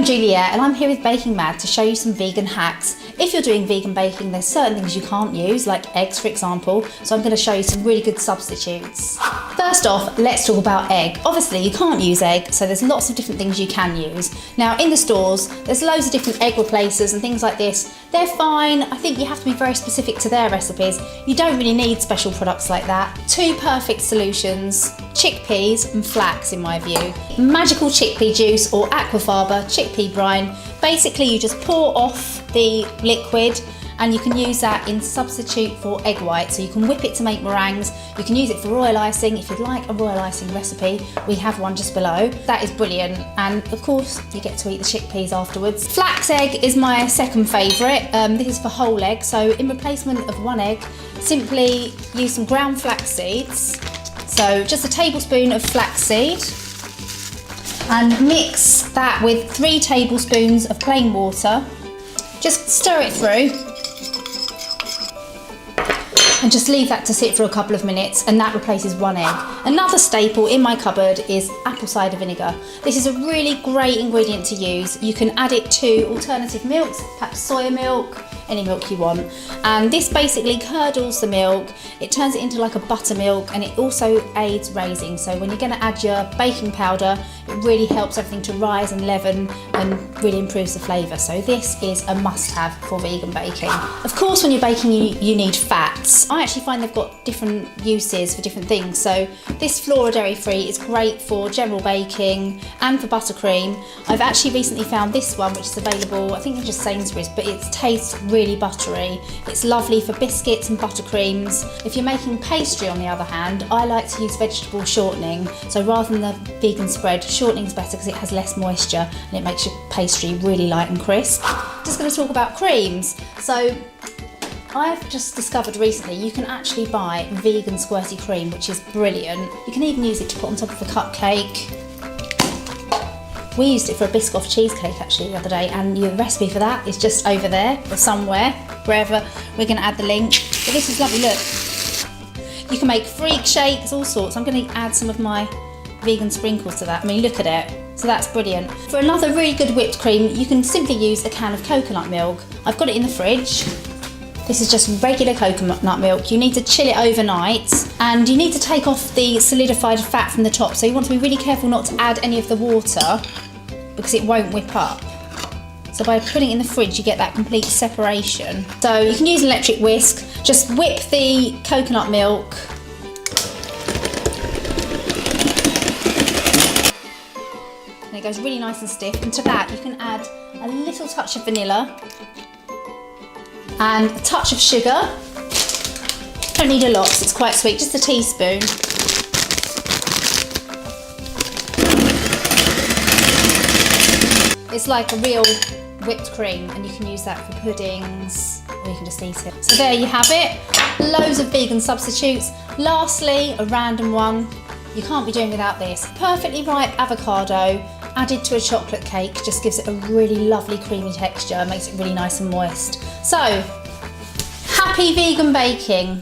Juliet and I'm here with Baking Mad to show you some vegan hacks. If you're doing vegan baking, there's certain things you can't use, like eggs for example, so I'm going to show you some really good substitutes. First off, let's talk about egg. Obviously you can't use egg, so there's lots of different things you can use. Now in the stores, there's loads of different egg replacers and things like this. They're fine. I think you have to be very specific to their recipes. You don't really need special products like that. Two perfect solutions: chickpeas and flax in my view. Magical chickpea juice or aquafaba chickpea brine. Basically you just pour off the liquid and you can use that in substitute for egg white. So you can whip it to make meringues, you can use it for royal icing. If you'd like a royal icing recipe, we have one just below. That is brilliant, and of course you get to eat the chickpeas afterwards. Flax egg is my second favourite. This is for whole egg, so in replacement of one egg, simply use some ground flax seeds. So just a tablespoon of flaxseed, and mix that with 3 tablespoons of plain water. Just stir it through and just leave that to sit for a couple of minutes, and that replaces one egg. Another staple in my cupboard is apple cider vinegar. This is a really great ingredient to use. You can add it to alternative milks, perhaps soya milk, any milk you want, and this basically curdles the milk. It turns it into like a buttermilk, and it also aids raising. So when you're going to add your baking powder, it really helps everything to rise and leaven and really improves the flavour. So this is a must-have for vegan baking. Of course, when you're baking, you need fats. I actually find they've got different uses for different things. So this flora dairy-free is great for general baking and for buttercream. I've actually recently found this one, which is available, I think in just Sainsbury's, but it tastes really buttery. It's lovely for biscuits and buttercreams. If you're making pastry, on the other hand, I like to use vegetable shortening. So rather than the vegan spread, shortening is better because it has less moisture and it makes your pastry really light and crisp. Just going to talk about creams. So I've just discovered recently you can actually buy vegan squirty cream, which is brilliant. You can even use it to put on top of a cupcake. We used it for a Biscoff cheesecake actually the other day, and the recipe for that is just over there or somewhere, wherever. We're going to add the link. But this is lovely, look. You can make freak shakes, all sorts. I'm going to add some of my vegan sprinkles to that. I mean, look at it. So that's brilliant. For another really good whipped cream, you can simply use a can of coconut milk. I've got it in the fridge. This is just regular coconut milk. You need to chill it overnight, and you need to take off the solidified fat from the top. So you want to be really careful not to add any of the water because it won't whip up. So by putting it in the fridge, you get that complete separation. So you can use an electric whisk. Just whip the coconut milk. And it goes really nice and stiff. And to that, you can add a little touch of vanilla and a touch of sugar. Don't need a lot because it's quite sweet, just a teaspoon. It's like a real whipped cream, and you can use that for puddings, or you can just eat it. So there you have it, loads of vegan substitutes. Lastly, a random one, you can't be doing without this. Perfectly ripe avocado added to a chocolate cake just gives it a really lovely creamy texture, makes it really nice and moist. So, happy vegan baking!